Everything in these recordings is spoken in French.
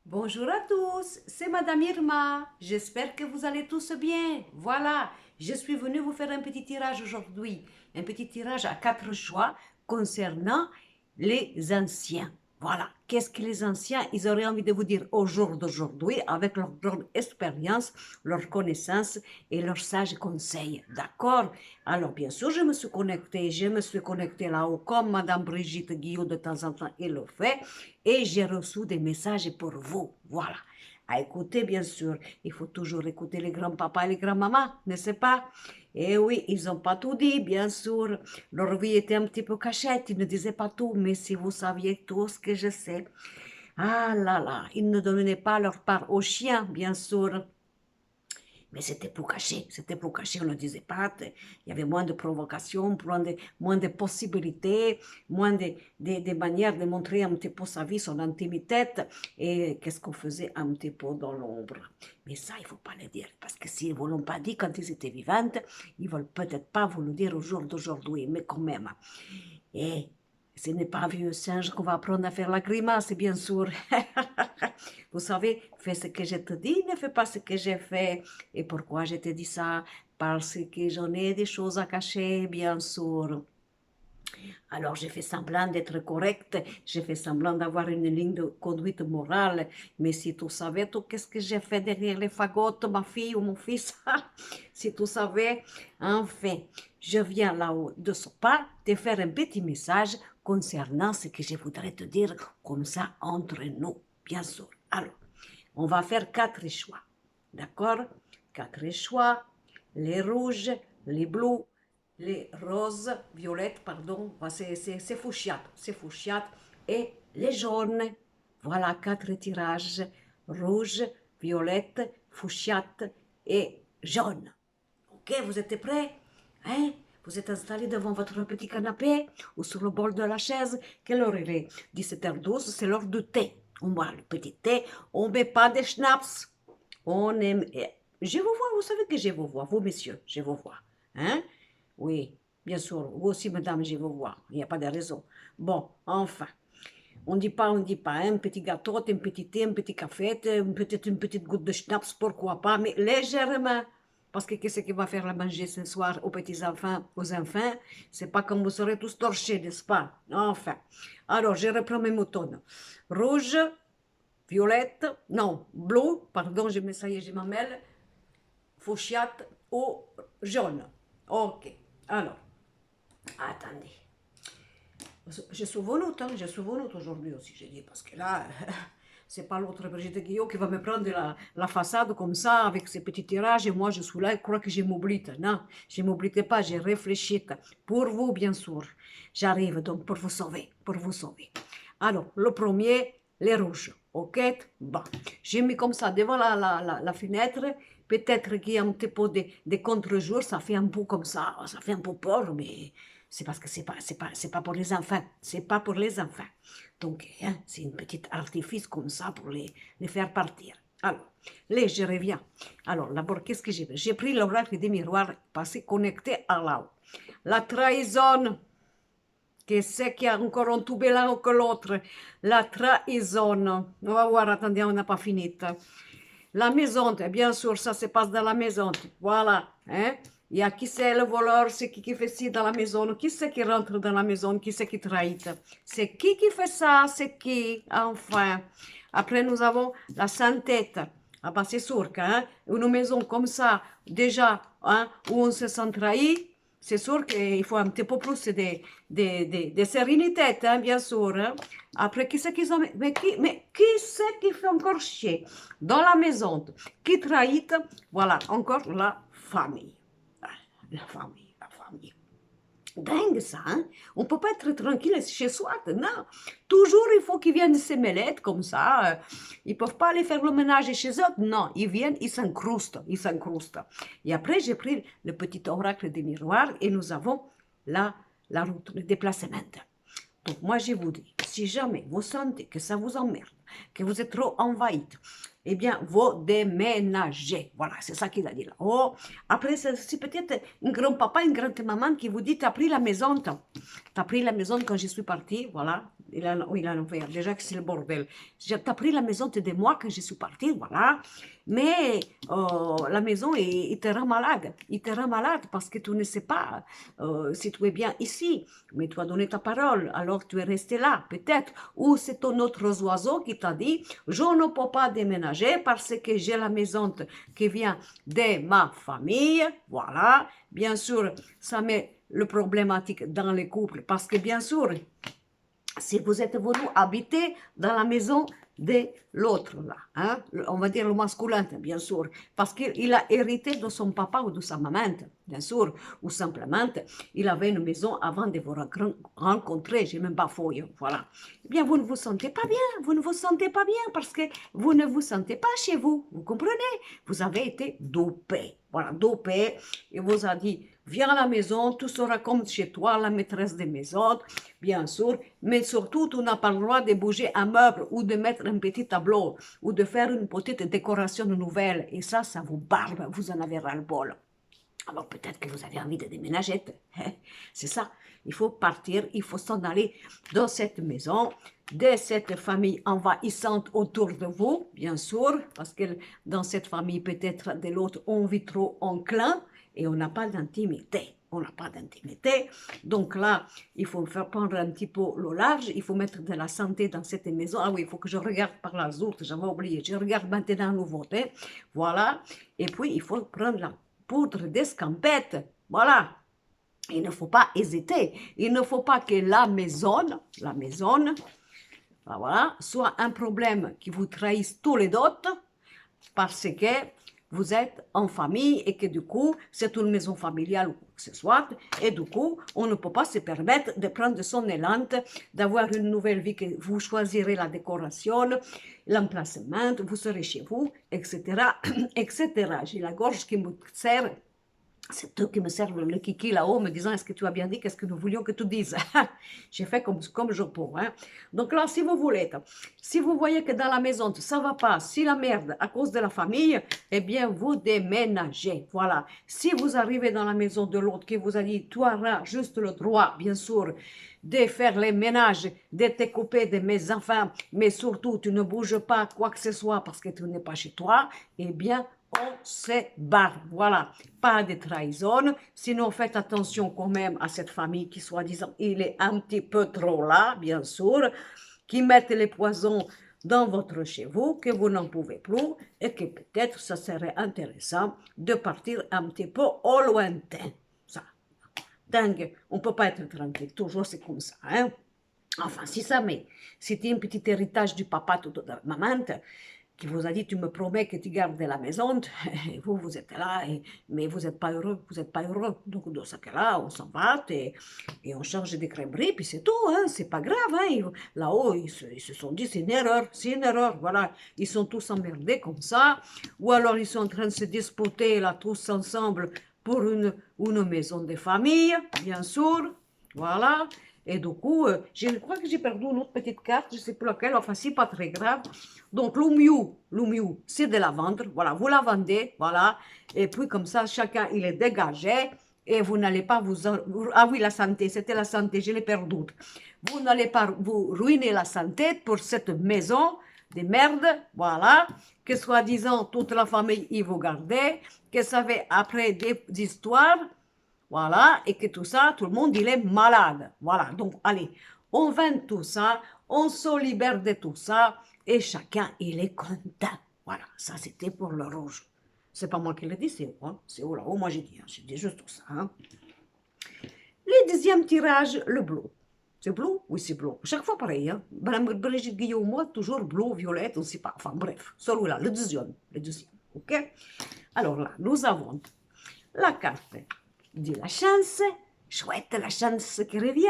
Bonjour à tous, c'est Madame Irma. J'espère que vous allez tous bien. Voilà, je suis venue vous faire un petit tirage aujourd'hui. Un petit tirage à 4 choix concernant les anciens. Voilà, qu'est-ce que les anciens, ils auraient envie de vous dire au jour d'aujourd'hui avec leur grande expérience, leur connaissance et leurs sages conseils. D'accord? Alors, bien sûr, je me suis connectée là-haut comme Madame Brigitte Guillaume de temps en temps, elle le fait et j'ai reçu des messages pour vous. Voilà. À écouter, bien sûr. Il faut toujours écouter les grands-papas et les grands-mamans, n'est-ce pas? Et oui, ils n'ont pas tout dit, bien sûr. Leur vie était un petit peu cachette, ils ne disaient pas tout, mais si vous saviez tout ce que je sais. Ah là là, ils ne donnaient pas leur part aux chiens, bien sûr. Mais c'était plus caché, on ne disait pas, il y avait moins de provocations, moins de possibilités, moins de manières de montrer un petit peu sa vie, son intimité, et qu'est-ce qu'on faisait un petit peu dans l'ombre. Mais ça, il ne faut pas le dire, parce que s'ils ne vous l'ont pas dit quand ils étaient vivants, ils ne veulent peut-être pas vous le dire au jour d'aujourd'hui, mais quand même. Et ce n'est pas un vieux singe qu'on va apprendre à faire la grimace, bien sûr. Vous savez, fais ce que je te dis, ne fais pas ce que j'ai fait. Et pourquoi je te dis ça? Parce que j'en ai des choses à cacher, bien sûr. Alors j'ai fait semblant d'être correcte, j'ai fait semblant d'avoir une ligne de conduite morale, mais si tu savais tout qu'est-ce que j'ai fait derrière les fagottes, ma fille ou mon fils, si tu savais, enfin, je viens là-haut de ce pas te faire un petit message concernant ce que je voudrais te dire comme ça entre nous, bien sûr. Alors, on va faire 4 choix, d'accord? 4 choix, les rouges, les bleus, les roses, violettes, pardon, c'est fuchsiate, et les jaunes. Voilà 4 tirages, rouge, violette, fuchsiate et jaune. Ok, vous êtes prêts? Hein? Vous êtes installés devant votre petit canapé ou sur le bord de la chaise. Quelle heure il est? 17h12, c'est l'heure du thé. On boit le petit thé, on ne met pas de schnapps. On aime. Je vous vois, vous savez que je vous vois, vous messieurs, je vous vois. Hein? Oui, bien sûr, vous aussi, madame, je vous vois. Il n'y a pas de raison. Bon, enfin. On dit pas, un petit gâteau, un petit thé, un petit café, peut-être une petite goutte de schnapps, pourquoi pas, mais légèrement. Parce que qu'est-ce qui va faire la manger ce soir aux petits-enfants, aux enfants? C'est pas comme vous serez tous torchés, n'est-ce pas? Enfin. Alors, je reprends mes moutons. Rouge, violette, non, bleu, pardon, ça y est, je m'en mêle, fuchsiate ou jaune. Ok. Alors, attendez. Je suis venue, hein, je suis venue aujourd'hui aussi, j'ai dit, parce que là, c'est pas l'autre Brigitte Guillaume qui va me prendre la façade comme ça, avec ses petits tirages, et moi je suis là, je crois que je m'oublie. Non, je ne m'oublie pas, j'ai réfléchi. Pour vous, bien sûr. J'arrive donc pour vous sauver, pour vous sauver. Alors, le premier, les rouges, ok? Bon, j'ai mis comme ça devant la fenêtre, peut-être qu'il y a un petit peu de contre-jour, ça fait un peu comme ça fait un peu peur, mais c'est parce que c'est pas pour les enfants, c'est pas pour les enfants. Donc, hein, c'est une petite artifice comme ça pour les faire partir. Alors, là, je reviens. Alors, d'abord, qu'est-ce que j'ai fait? J'ai pris l'oracle des miroirs passé connecté à là-haut. La trahison, que c'est qu'il y a encore un tout belan que l'autre. La trahison. On va voir, attendez, on n'a pas fini. La maison, bien sûr, ça se passe dans la maison. Voilà. Hein? Il y a qui c'est le voleur, c'est qui fait ci dans la maison, qui c'est qui rentre dans la maison, qui c'est qui trahit. C'est qui fait ça, c'est qui, enfin. Après, nous avons la santé. Ah bah c'est sûr qu'une maison comme ça, déjà, hein, où on se sent trahi, c'est sûr qu'il faut un petit peu plus de sérénité, hein, bien sûr. Hein. Après, qui c'est qu'ils ont... Mais qui c'est qui fait encore chier dans la maison? Qui trahit? Voilà, encore la famille. La famille, la famille. Dingue ça, hein? On ne peut pas être tranquille chez soi, non. Toujours il faut qu'ils viennent se mêler comme ça. Ils ne peuvent pas aller faire le ménage chez eux. Non, ils viennent, ils s'incrustent, ils s'incrustent. Et après, j'ai pris le petit oracle des miroirs et nous avons la route, le déplacement. Donc moi, je vous dis, si jamais vous sentez que ça vous emmerde, que vous êtes trop envahi, eh bien, vous déménagez. Voilà, c'est ça qu'il a dit là. Oh, après, c'est peut-être un grand-papa, une grande-maman qui vous dit, t'as pris la maison, t'as pris la maison quand je suis partie, voilà, il a l'envers. Déjà que c'est le bordel. T'as pris la maison de moi quand je suis partie, voilà. Mais la maison, il te rend malade. Il te rend malade parce que tu ne sais pas si tu es bien ici. Mais tu as donné ta parole, alors tu es resté là, peut-être. Ou c'est ton autre oiseau qui t'a dit, je ne peux pas déménager parce que j'ai la maison qui vient de ma famille. Voilà. Bien sûr, ça met le problématique dans les couples parce que bien sûr, si vous êtes venu habiter dans la maison de l'autre, là, hein, on va dire le masculin, bien sûr, parce qu'il a hérité de son papa ou de sa maman, bien sûr, ou simplement, il avait une maison avant de vous rencontrer, j'ai même pas fouillé, voilà. Eh bien, vous ne vous sentez pas bien, vous ne vous sentez pas bien parce que vous ne vous sentez pas chez vous, vous comprenez? Vous avez été dopé, voilà, dopé, il vous a dit, viens à la maison, tout sera comme chez toi, la maîtresse de maison, bien sûr, mais surtout, tu n'as pas le droit de bouger un meuble ou de mettre un petit tableau ou de faire une petite décoration nouvelle. Et ça vous barbe, vous en avez ras-le-bol. Alors peut-être que vous avez envie de déménager. Hein? C'est ça. Il faut partir, il faut s'en aller dans cette maison, de cette famille envahissante autour de vous, bien sûr, parce que dans cette famille, peut-être de l'autre, on vit trop en clan et on n'a pas d'intimité. On n'a pas d'intimité. Donc là, il faut faire prendre un petit peu le large, il faut mettre de la santé dans cette maison. Ah oui, il faut que je regarde par la zoute, j'avais oublié. Je regarde maintenant à nouveauté. Voilà. Et puis, il faut prendre la poudre d'escampette. Voilà. Il ne faut pas hésiter. Il ne faut pas que la maison, voilà, soit un problème qui vous trahisse tous les autres parce que vous êtes en famille et que du coup, c'est une maison familiale ou quoi que ce soit. Et du coup, on ne peut pas se permettre de prendre son élan, d'avoir une nouvelle vie, que vous choisirez la décoration, l'emplacement, vous serez chez vous, etc., etc. J'ai la gorge qui me serre. C'est eux qui me servent le kiki là-haut, me disant, est-ce que tu as bien dit, qu'est-ce que nous voulions que tu dises? J'ai fait comme je peux. Hein? Donc là, si vous voulez, si vous voyez que dans la maison, ça ne va pas, si la merde à cause de la famille, eh bien, vous déménagez. Voilà. Si vous arrivez dans la maison de l'autre qui vous a dit, tu auras juste le droit, bien sûr, de faire les ménages, de te couper de mes enfants, mais surtout, tu ne bouges pas quoi que ce soit parce que tu n'es pas chez toi, eh bien, on se barre. Voilà, pas de trahison. Sinon, faites attention quand même à cette famille qui, soi-disant, il est un petit peu trop là, bien sûr, qui mettent les poisons dans votre chez vous, que vous n'en pouvez plus, et que peut-être ça serait intéressant de partir un petit peu au lointain. Ça, dingue, on ne peut pas être tranquille, toujours c'est comme ça, hein. Enfin, si ça, mais c'était un petit héritage du papa tout de la maman, qui vous a dit, tu me promets que tu gardes la maison, et vous êtes là, mais vous n'êtes pas heureux, vous n'êtes pas heureux. Donc, dans ce cas-là, on s'en va et on change de crèmerie, puis c'est tout, hein, c'est pas grave. Hein. Là-haut, ils se sont dit, c'est une erreur, voilà. Ils sont tous emmerdés comme ça, ou alors ils sont en train de se disputer là, tous ensemble pour une maison de famille, bien sûr, voilà. Et du coup, je crois que j'ai perdu une autre petite carte, je ne sais plus laquelle, enfin, c'est pas très grave. Donc, le mieux, c'est de la vendre. Voilà, vous la vendez, voilà. Et puis, comme ça, chacun, il est dégagé. Et vous n'allez pas Ah oui, la santé, c'était la santé, je l'ai perdue. Vous n'allez pas vous ruiner la santé pour cette maison de merde, voilà. Que soi-disant, toute la famille, il vous gardait. Que ça fait après des histoires. Voilà, et que tout ça, tout le monde, il est malade. Voilà, donc allez, on vend tout ça, on se libère de tout ça, et chacun, il est content. Voilà, ça c'était pour le rouge. C'est pas moi qui l'ai dit, c'est où, hein? C'est où là-haut, moi j'ai dit juste ça. Hein? Le deuxième tirage, le bleu. C'est bleu? Oui, c'est bleu. Chaque fois pareil. Hein? Brigitte Guillaume, moi, toujours bleu, violette, on ne sait pas. Enfin bref, celui-là, le deuxième. Ok? Alors là, nous avons la carte de la chance, chouette la chance qui revient,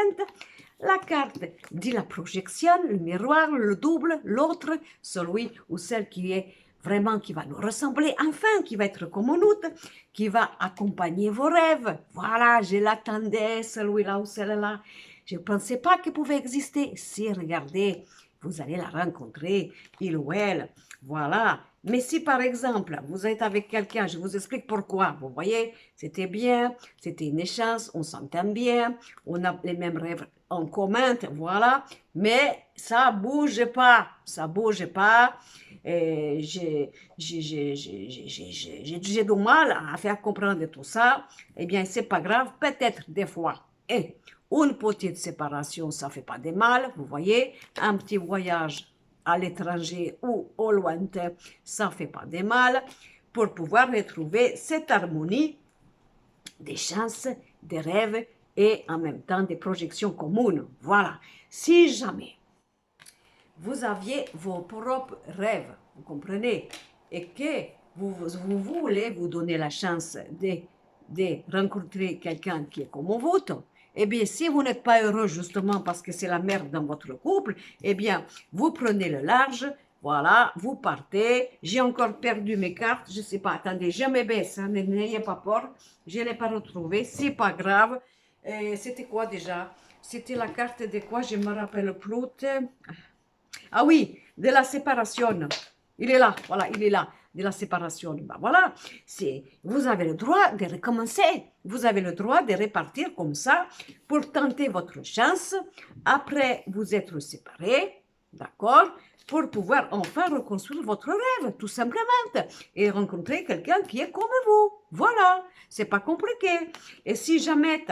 la carte de la projection, le miroir, le double, l'autre, celui ou celle qui est vraiment, qui va nous ressembler, enfin, qui va être comme nous, qui va accompagner vos rêves. Voilà, je l'attendais, celui-là ou celle-là. Je ne pensais pas qu'il pouvait exister. Si, regardez, vous allez la rencontrer, il ou elle, voilà. Mais si par exemple, vous êtes avec quelqu'un, je vous explique pourquoi, vous voyez, c'était bien, c'était une chance, on s'entend bien, on a les mêmes rêves en commun, voilà, mais ça bouge pas, et j'ai du mal à faire comprendre tout ça, eh bien, c'est pas grave, peut-être des fois, et une petite séparation, ça fait pas de mal, vous voyez, un petit voyage à l'étranger ou au lointain, ça fait pas de mal, pour pouvoir retrouver cette harmonie des chances, des rêves et en même temps des projections communes. Voilà. Si jamais vous aviez vos propres rêves, vous comprenez, et que vous voulez vous donner la chance de rencontrer quelqu'un qui est comme vous, eh bien, si vous n'êtes pas heureux justement parce que c'est la merde dans votre couple, eh bien, vous prenez le large, voilà, vous partez. J'ai encore perdu mes cartes, je ne sais pas, attendez, je me baisse, hein, n'ayez pas peur, je ne l'ai pas retrouvé, c'est pas grave. C'était quoi déjà? C'était la carte de quoi? Je me rappelle plus. Ah oui, de la séparation. Il est là, voilà, il est là, de la séparation. Ben voilà, vous avez le droit de recommencer. Vous avez le droit de repartir comme ça pour tenter votre chance. Après vous être séparés, d'accord, pour pouvoir enfin reconstruire votre rêve, tout simplement, et rencontrer quelqu'un qui est comme vous. Voilà, c'est pas compliqué. Et si jamais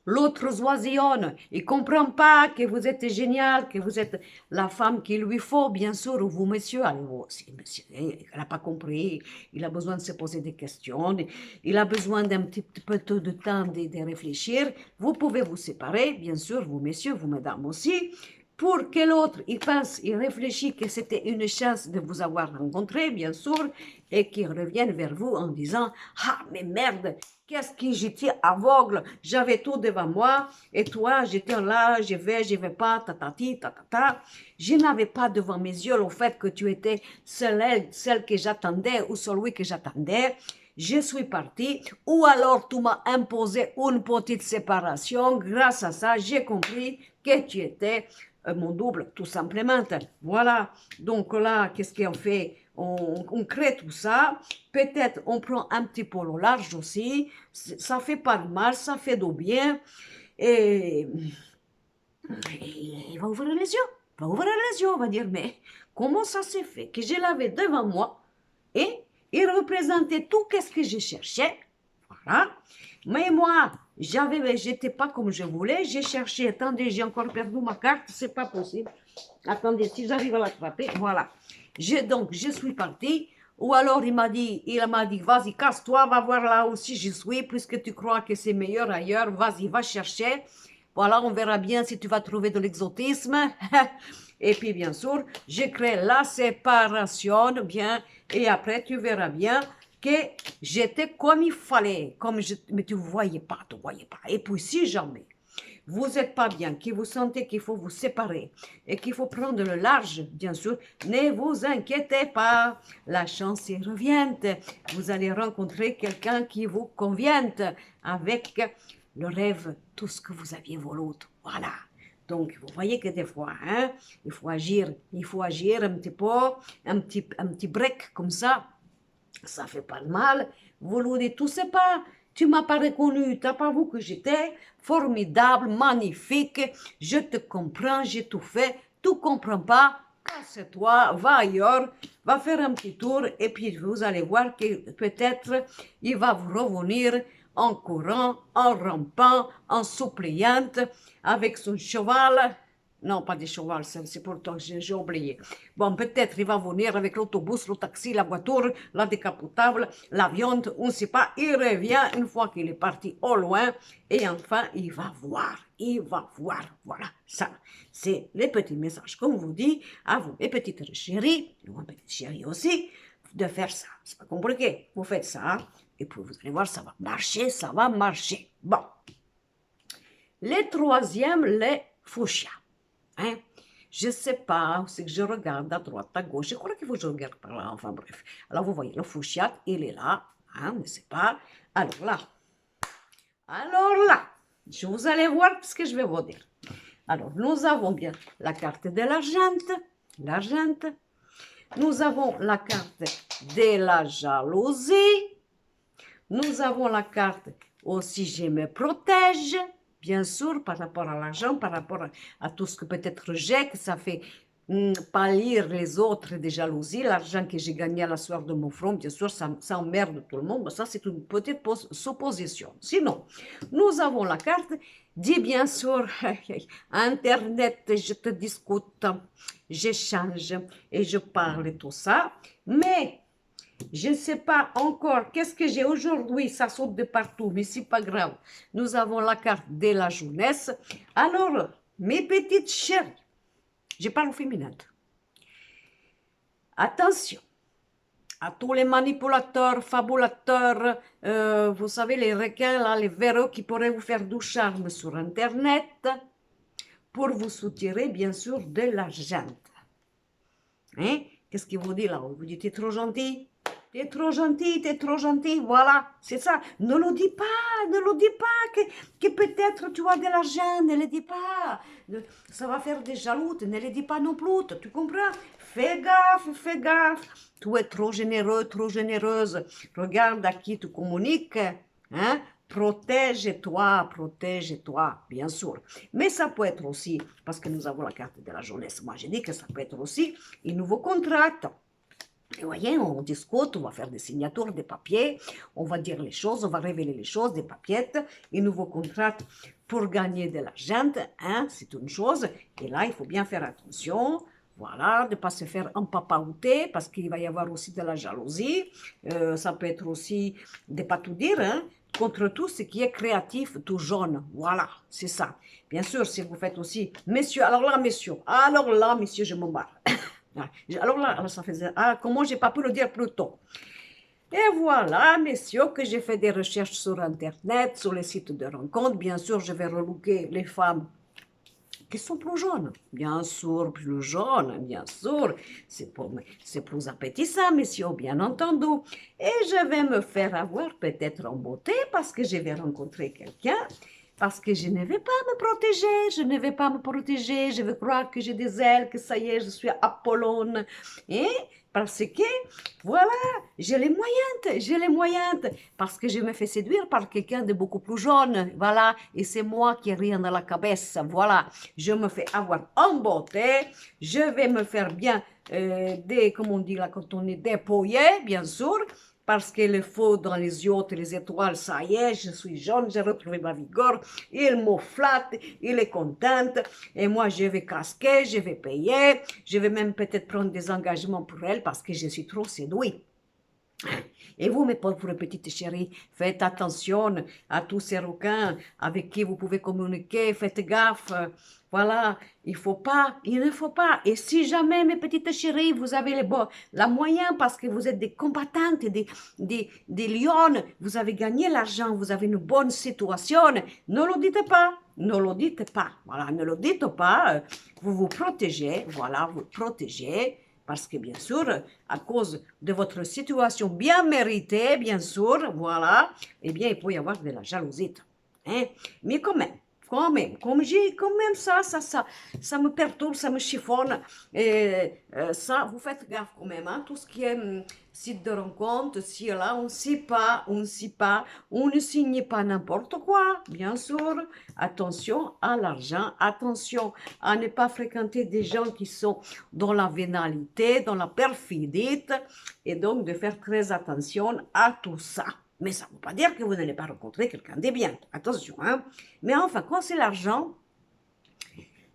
l'autre oisillonne, il ne comprend pas que vous êtes génial, que vous êtes la femme qu'il lui faut, bien sûr, ou vous, monsieur. Alors, si monsieur, il n'a pas compris, il a besoin de se poser des questions, il a besoin d'un petit peu de temps de réfléchir. Vous pouvez vous séparer, bien sûr, vous, messieurs, vous, mesdames aussi, pour que l'autre, il pense, il réfléchit que c'était une chance de vous avoir rencontré, bien sûr, et qu'il revienne vers vous en disant « Ah, mais merde, qu'est-ce que j'étais aveugle, j'avais tout devant moi, et toi, j'étais là, je vais pas, tatati, tatata. Je n'avais pas devant mes yeux le fait que tu étais celle que j'attendais ou celui que j'attendais. Je suis partie, ou alors tu m'as imposé une petite séparation. Grâce à ça, j'ai compris que tu étais mon double, tout simplement. Voilà. Donc là, qu'est-ce qu'on fait? On crée tout ça. Peut-être on prend un petit peu au large aussi. Ça fait pas de mal, ça fait du bien. Et il va ouvrir les yeux. Il va ouvrir les yeux, on va dire, mais comment ça s'est fait que je l'avais devant moi et il représentait tout ce que je cherchais. Voilà. Mais moi, j'étais pas comme je voulais. J'ai cherché. Attendez, j'ai encore perdu ma carte. C'est pas possible. Attendez, si j'arrive à l'attraper, voilà. Donc, je suis partie. Ou alors, il m'a dit, vas-y, casse-toi, va voir là aussi je suis, puisque tu crois que c'est meilleur ailleurs, vas-y, va chercher. Voilà, on verra bien si tu vas trouver de l'exotisme. Et puis, bien sûr, je crée la séparation, bien, et après, tu verras bien que j'étais comme il fallait, mais tu ne voyais pas, tu ne voyais pas. Et puis, si jamais vous n'êtes pas bien, que vous sentez qu'il faut vous séparer et qu'il faut prendre le large, bien sûr, ne vous inquiétez pas, la chance y revient. Vous allez rencontrer quelqu'un qui vous convient avec le rêve, tout ce que vous aviez voulu. Voilà. Donc, vous voyez que des fois, hein, il faut agir un petit peu, un petit break comme ça fait pas de mal. Vous lui dites, tu sais pas, tu m'as pas reconnu, t'as pas vu que j'étais formidable, magnifique, je te comprends, j'ai tout fait, tu comprends pas, casse-toi, va ailleurs, va faire un petit tour et puis vous allez voir que peut-être il va vous revenir en courant, en rampant, en suppliante, avec son cheval. Non, pas des cheval, c'est pour toi, j'ai oublié. Bon, peut-être il va venir avec l'autobus, le taxi, la voiture, la décapotable, l'avion, on ne sait pas. Il revient une fois qu'il est parti au loin et enfin, il va voir. Voilà, ça, c'est les petits messages qu'on vous dit à vous, mes petites chéries, et mon petit chéri aussi, de faire ça. C'est pas compliqué. Vous faites ça et puis vous allez voir, ça va marcher, ça va marcher. Bon. Les troisièmes, les fuchsia. Hein? Je ne sais pas, c'est que je regarde à droite, à gauche. Je crois qu'il faut que je regarde par là. Enfin bref. Alors vous voyez, le fuchsia, il est là. Hein, n'est-ce pas? Alors là, vous allez voir ce que je vais vous dire. Alors, nous avons bien la carte de l'argent. Nous avons la carte de la jalousie. Nous avons la carte aussi je me protège, bien sûr, par rapport à l'argent, par rapport à tout ce que peut-être j'ai, que ça fait pâlir les autres de jalousie. L'argent que j'ai gagné à la soirée de mon front, bien sûr, ça emmerde tout le monde. Ça, c'est une petite supposition. Sinon, nous avons la carte dit, bien sûr, Internet, je te discute, j'échange et je parle et tout ça. Mais je ne sais pas encore qu'est-ce que j'ai aujourd'hui, ça saute de partout, mais c'est pas grave. Nous avons la carte de la jeunesse. Alors, mes petites chéries, je parle au féminin. Attention à tous les manipulateurs, fabulateurs, vous savez, les requins, là, les véreux qui pourraient vous faire du charme sur Internet pour vous soutirer, bien sûr, de l'argent. Hein? Qu'est-ce qu'il vous dit là? Vous dites, t'es trop gentil? T'es trop gentil, voilà, c'est ça. Ne le dis pas que peut-être tu as de l'argent, ne le dis pas. Ça va faire des jaloux, ne le dis pas non plus, tu comprends? Fais gaffe. Tu es trop généreux, trop généreuse. Regarde à qui tu communiques, hein? Protège-toi, bien sûr. Mais ça peut être aussi, parce que nous avons la carte de la jeunesse, moi j'ai dit que ça peut être aussi un nouveau contrat. Et voyez, on discute, on va faire des signatures, des papiers, on va dire les choses, on va révéler les choses, des papiettes, un nouveau contrat pour gagner de l'argent, hein, c'est une chose. Et là, il faut bien faire attention, voilà, de ne pas se faire empapaouter, parce qu'il va y avoir aussi de la jalousie. Ça peut être aussi, de ne pas tout dire, hein, contre tout ce qui est créatif, tout jaune. Voilà, c'est ça. Bien sûr, si vous faites aussi, messieurs, alors là, messieurs, je m'en barre. Alors là, ça faisait, comment j'ai pas pu le dire plus tôt. Et voilà, messieurs, que j'ai fait des recherches sur Internet, sur les sites de rencontres. Bien sûr, je vais relooker les femmes qui sont plus jaunes. Bien sûr, plus jaunes, bien sûr. C'est plus appétissant, messieurs, bien entendu. Et je vais me faire avoir peut-être en beauté parce que je vais rencontrer quelqu'un. Parce que je ne vais pas me protéger, je vais croire que j'ai des ailes, que ça y est, je suis Apollon. Et parce que, voilà, j'ai les moyens, parce que je me fais séduire par quelqu'un de beaucoup plus jeune, voilà, et c'est moi qui ai rien dans la cabesse, voilà, je me fais avoir en beauté, je vais me faire bien, comme on dit là, quand on est dépouillé, bien sûr, parce que le feu dans les yeux et les étoiles, ça y est, je suis jeune, j'ai retrouvé ma vigueur, il me flatte, il est content, et moi je vais casquer, je vais payer, je vais même peut-être prendre des engagements pour elle parce que je suis trop séduit. Et vous, mes pauvres petites chéries, faites attention à tous ces requins avec qui vous pouvez communiquer, faites gaffe. Voilà, il ne faut pas. Et si jamais, mes petites chéries, vous avez la moyen parce que vous êtes des combattantes, des lionnes, vous avez gagné l'argent, vous avez une bonne situation, ne le dites pas. Ne le dites pas. Voilà, ne le dites pas. Vous vous protégez. Voilà, vous protégez. Parce que, bien sûr, à cause de votre situation bien méritée, bien sûr, voilà, eh bien, il peut y avoir de la jalousie. Hein? Mais quand même, ça me perturbe, ça me chiffonne. Et ça, vous faites gaffe quand même, hein? Tout ce qui est site de rencontre, si là, on ne sait pas, on ne signe pas n'importe quoi, bien sûr. Attention à l'argent, attention à ne pas fréquenter des gens qui sont dans la vénalité, dans la perfidie, et donc de faire très attention à tout ça. Mais ça ne veut pas dire que vous n'allez pas rencontrer quelqu'un de bien. Attention, hein. Mais enfin, quand c'est l'argent,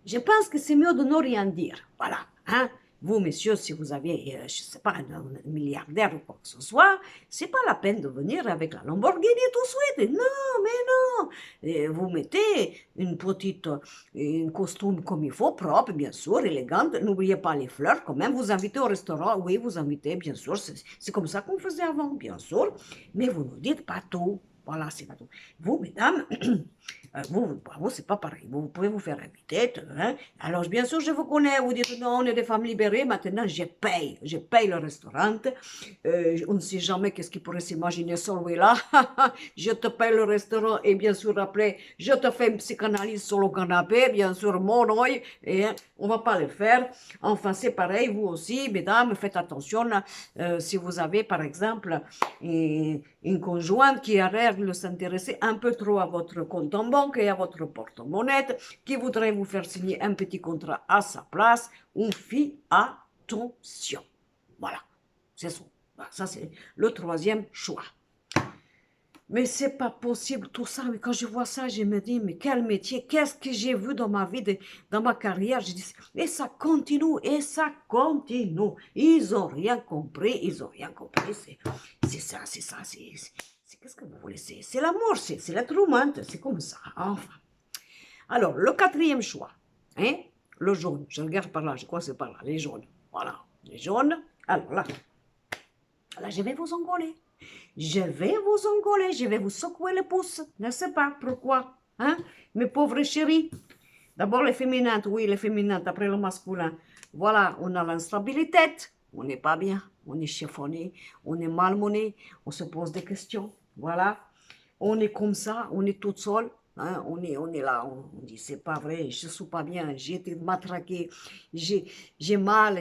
je pense que c'est mieux de ne rien dire. Voilà, hein. Vous, messieurs, si vous avez, je ne sais pas, un milliardaire ou quoi que ce soit, c'est pas la peine de venir avec la Lamborghini tout de suite. Non, mais non. Et vous mettez un costume comme il faut, propre, bien sûr, élégant. N'oubliez pas les fleurs quand même. Vous invitez au restaurant, oui, vous invitez, bien sûr. C'est comme ça qu'on faisait avant, bien sûr. Mais vous ne dites pas tout. Voilà, c'est tout. Vous, mesdames, vous, c'est pas pareil. Vous pouvez vous faire inviter. Hein. Alors, bien sûr, je vous connais. Vous dites, non, on est des femmes libérées. Maintenant, je paye le restaurant. On ne sait jamais qu'est-ce qui pourrait s'imaginer là. Je te paye le restaurant et bien sûr, après, je te fais une psychanalyse sur le canapé. Bien sûr, mon oeil. Et hein, on va pas le faire. Enfin, c'est pareil. Vous aussi, mesdames, faites attention. Si vous avez, par exemple, une conjointe qui a l'air de s'intéresser un peu trop à votre compte en banque et à votre porte-monnaie, qui voudrait vous faire signer un petit contrat à sa place, on fait attention. Voilà, c'est ça. Ça, c'est le troisième choix. Mais c'est pas possible tout ça. Mais quand je vois ça, je me dis, mais quel métier, qu'est-ce que j'ai vu dans ma vie, dans ma carrière. Je dis, et ça continue, et ça continue. Ils ont rien compris, ils ont rien compris. C'est ça, qu'est-ce que vous voulez, c'est l'amour, c'est l'être humain, c'est comme ça. Enfin. Alors, le quatrième choix, hein, le jaune. Je regarde par là, je crois que c'est par là, les jaunes. Voilà, les jaunes. Alors là, je vais vous engoler. Je vais vous engoler, je vais vous secouer le pouce. Ne sais pas pourquoi. Hein? Mes pauvres chéris. D'abord les féminines, oui, les féminines, après le masculin. Voilà, on a l'instabilité. On n'est pas bien, on est chiffonné, on est malmené, on se pose des questions. Voilà, on est comme ça, on est toute seule. Hein, on est là, on dit c'est pas vrai, je ne suis pas bien, j'ai été matraquée, j'ai mal,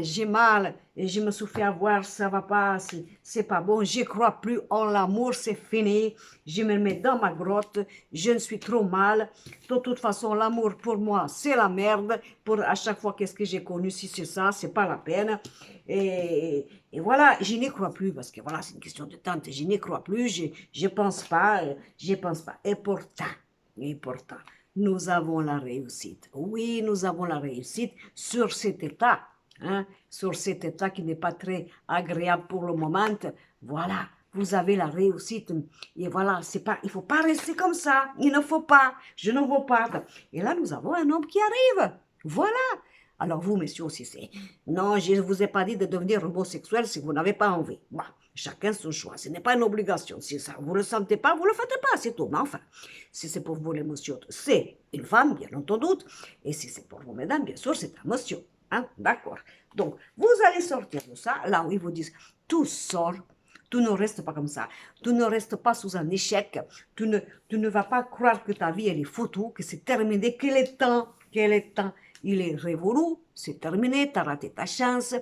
et je me suis fait avoir, ça va pas, c'est pas bon, je crois plus en l'amour, c'est fini, je me mets dans ma grotte, je ne suis trop mal, de toute façon l'amour pour moi c'est la merde, pour à chaque fois qu'est-ce que j'ai connu, si c'est ça, c'est pas la peine, et voilà, je n'y crois plus, parce que voilà, c'est une question de temps, je n'y crois plus, je pense pas, et pourtant, nous avons la réussite. Oui, nous avons la réussite sur cet état, hein, sur cet état qui n'est pas très agréable pour le moment. Voilà, vous avez la réussite. Et voilà, c'est pas, il ne faut pas rester comme ça. Il ne faut pas. Je ne veux pas. Et là, nous avons un homme qui arrive. Voilà. Alors vous, messieurs, aussi, c'est... Non, je ne vous ai pas dit de devenir homosexuel si vous n'avez pas envie. Bon, chacun son choix. Ce n'est pas une obligation. Si ça, vous ne le sentez pas, vous ne le faites pas, c'est tout. Mais enfin, si c'est pour vous les messieurs, c'est une femme, bien entendu. Et si c'est pour vous, mesdames, bien sûr, c'est un monsieur. Hein? D'accord. Donc, vous allez sortir de ça, là où ils vous disent, tout sort. Tu ne restes pas comme ça. Tu ne restes pas sous un échec. Tu ne vas pas croire que ta vie, elle est foutue, que c'est terminé, qu'il est temps, il est révolu, c'est terminé, tu as raté ta chance,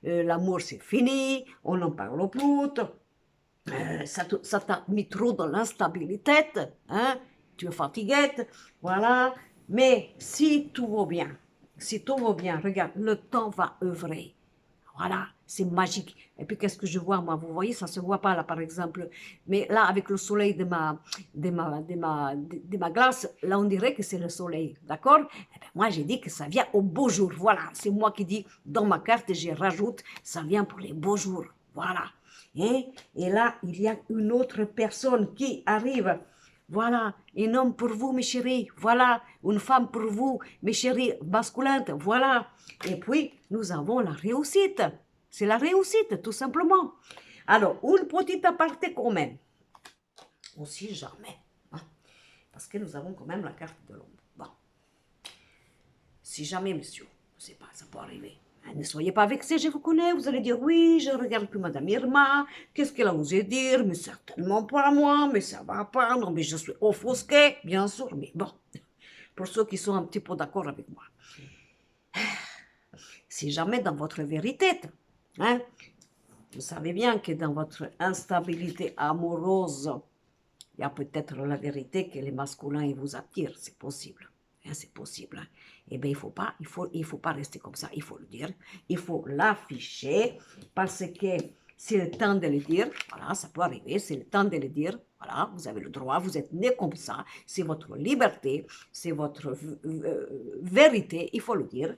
l'amour c'est fini, on n'en parle plus, ça t'a mis trop dans l'instabilité, hein, tu es fatigué, voilà. Mais si tout va bien, regarde, le temps va œuvrer. Voilà, c'est magique. Et puis, qu'est-ce que je vois, moi? Vous voyez, ça ne se voit pas, là, par exemple. Mais là, avec le soleil de ma glace, là, on dirait que c'est le soleil. D'accord? Eh bien, moi, j'ai dit que ça vient au beau jour. Voilà, c'est moi qui dis, dans ma carte, je rajoute, ça vient pour les beaux jours. Voilà. Et là, il y a une autre personne qui arrive. Voilà, un homme pour vous, mes chéris. Voilà, une femme pour vous, mes chéris masculines. Voilà. Et puis, nous avons la réussite. C'est la réussite, tout simplement. Alors, une petite aparté quand même. On sait jamais. Hein, parce que nous avons quand même la carte de l'homme. Bon. Si jamais, monsieur, je ne sais pas, ça peut arriver. Ne soyez pas vexés, je vous connais. Vous allez dire, oui, je regarde plus Madame Irma. Qu'est-ce qu'elle a osé dire? Mais certainement pas moi, mais ça va pas. Non, mais je suis offusquée, bien sûr. Mais bon, pour ceux qui sont un petit peu d'accord avec moi. Si jamais dans votre vérité, hein, vous savez bien que dans votre instabilité amoureuse, il y a peut-être la vérité que les masculins ils vous attirent, c'est possible. Hein, c'est possible. Hein. Eh bien, il faut pas rester comme ça, il faut le dire. Il faut l'afficher parce que c'est le temps de le dire. Voilà, ça peut arriver, c'est le temps de le dire. Voilà, vous avez le droit, vous êtes né comme ça. C'est votre liberté, c'est votre vérité, il faut le dire.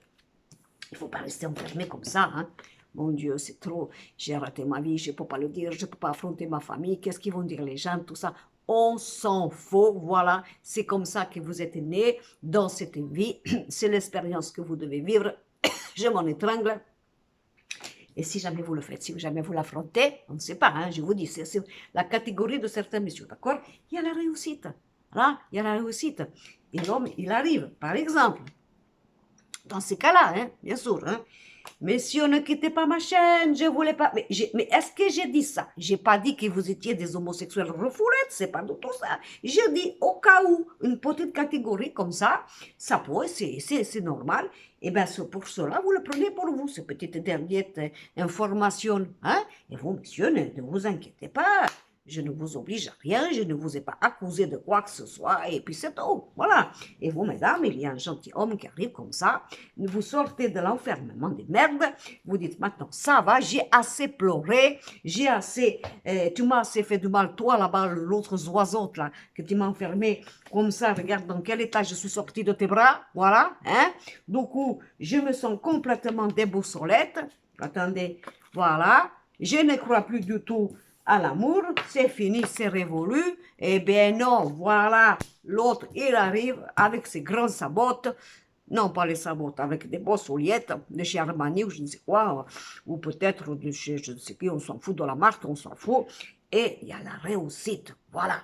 Il ne faut pas rester enfermé comme ça. Hein. Mon Dieu, c'est trop. J'ai raté ma vie, je ne peux pas le dire, je ne peux pas affronter ma famille. Qu'est-ce qu'ils vont dire les gens, tout ça? On s'en fout, voilà. C'est comme ça que vous êtes né dans cette vie. C'est l'expérience que vous devez vivre. Je m'en étrangle. Et si jamais vous le faites, si jamais vous l'affrontez, on ne sait pas, hein, je vous dis, c'est la catégorie de certains messieurs, d'accord? Il y a la réussite. Là, il y a la réussite. Et l'homme, il arrive, par exemple, dans ces cas-là, hein, bien sûr, hein. Messieurs, ne quittez pas ma chaîne, je voulais pas. Mais est-ce que j'ai dit ça? J'ai pas dit que vous étiez des homosexuels refoulettes, c'est pas du tout ça. Je dis au cas où, une petite catégorie comme ça peut, c'est normal. Et bien, pour cela, vous le prenez pour vous, cette petite dernière information. Hein? Et vous, messieurs, ne vous inquiétez pas. Je ne vous oblige à rien, je ne vous ai pas accusé de quoi que ce soit, et puis c'est tout. Voilà. Et vous, mesdames, il y a un gentilhomme qui arrive comme ça, vous sortez de l'enfermement de merde, vous dites maintenant, ça va, j'ai assez pleuré, j'ai assez, tu m'as assez fait du mal, toi là-bas, l'autre oiseau là, que tu m'as enfermé comme ça, regarde dans quel état je suis sorti de tes bras, voilà, hein. Du coup, je me sens complètement déboussolette, attendez, voilà, je ne crois plus du tout à l'amour, c'est fini, c'est révolu. Eh bien non, voilà, l'autre, il arrive avec ses grands sabots, non pas les sabots, avec des beaux souliers de chez Armani ou je ne sais quoi, ou peut-être de chez je ne sais qui, on s'en fout de la marque, on s'en fout. Et il y a la réussite, voilà.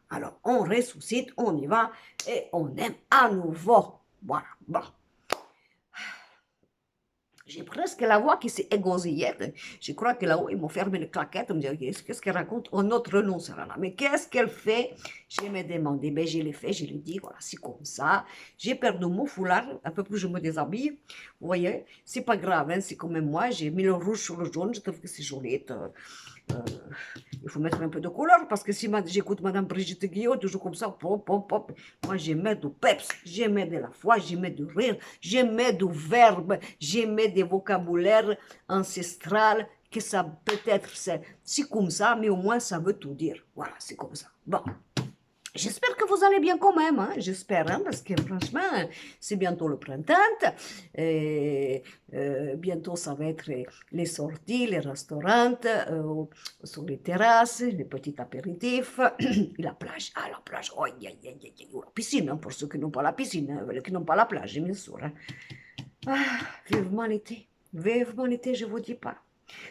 Alors on ressuscite, on y va et on aime à nouveau. Voilà, bon. J'ai presque la voix qui s'est égosillette. Je crois que là-haut, ils m'ont fermé les claquettes. Ils me disent, qu'est-ce qu'elle raconte? Oh, notre renonce là. Mais qu'est-ce qu'elle fait? Je me demandé. Ben, je l'ai fait, je l'ai dit, voilà, c'est comme ça. J'ai perdu mon foulard, un peu plus je me déshabille. Vous voyez, c'est pas grave, hein, c'est comme moi. J'ai mis le rouge sur le jaune, je trouve que c'est joli. Il faut mettre un peu de couleur parce que si j'écoute Madame Brigitte Guillot, toujours comme ça, pop, pop, pop. Moi, j'aimais du peps, j'aimais de la foi, j'aimais du rire, j'aimais du verbe, j'aimais des vocabulaires ancestral que ça peut-être c'est comme ça, mais au moins ça veut tout dire. Voilà, c'est comme ça. Bon. J'espère que vous allez bien quand même, hein? J'espère, hein, parce que franchement, c'est bientôt le printemps, et, bientôt ça va être les sorties, les restaurants, sur les terrasses, les petits apéritifs, la plage, la plage, oh, la piscine, hein, pour ceux qui n'ont pas la piscine, hein, qui n'ont pas la plage, bien sûr. Hein. Vivement l'été, je vous dis pas.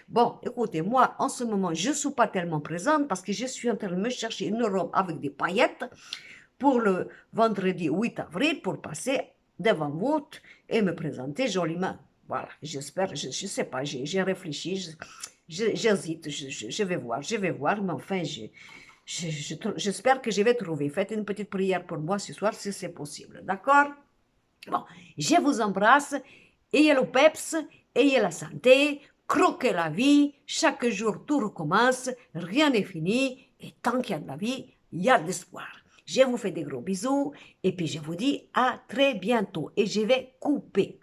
Bon, écoutez, moi, en ce moment, je ne suis pas tellement présente parce que je suis en train de me chercher une robe avec des paillettes pour le vendredi 8 avril pour passer devant vous et me présenter joliment. Voilà, j'espère, je ne sais pas, j'ai réfléchi, j'hésite, je vais voir, mais enfin, j'espère que je vais trouver. Faites une petite prière pour moi ce soir si c'est possible, d'accord? Bon, je vous embrasse, ayez le peps, ayez la santé, croquez la vie, chaque jour tout recommence, rien n'est fini, et tant qu'il y a de la vie, il y a de l'espoir. Je vous fais des gros bisous, et puis je vous dis à très bientôt, et je vais couper.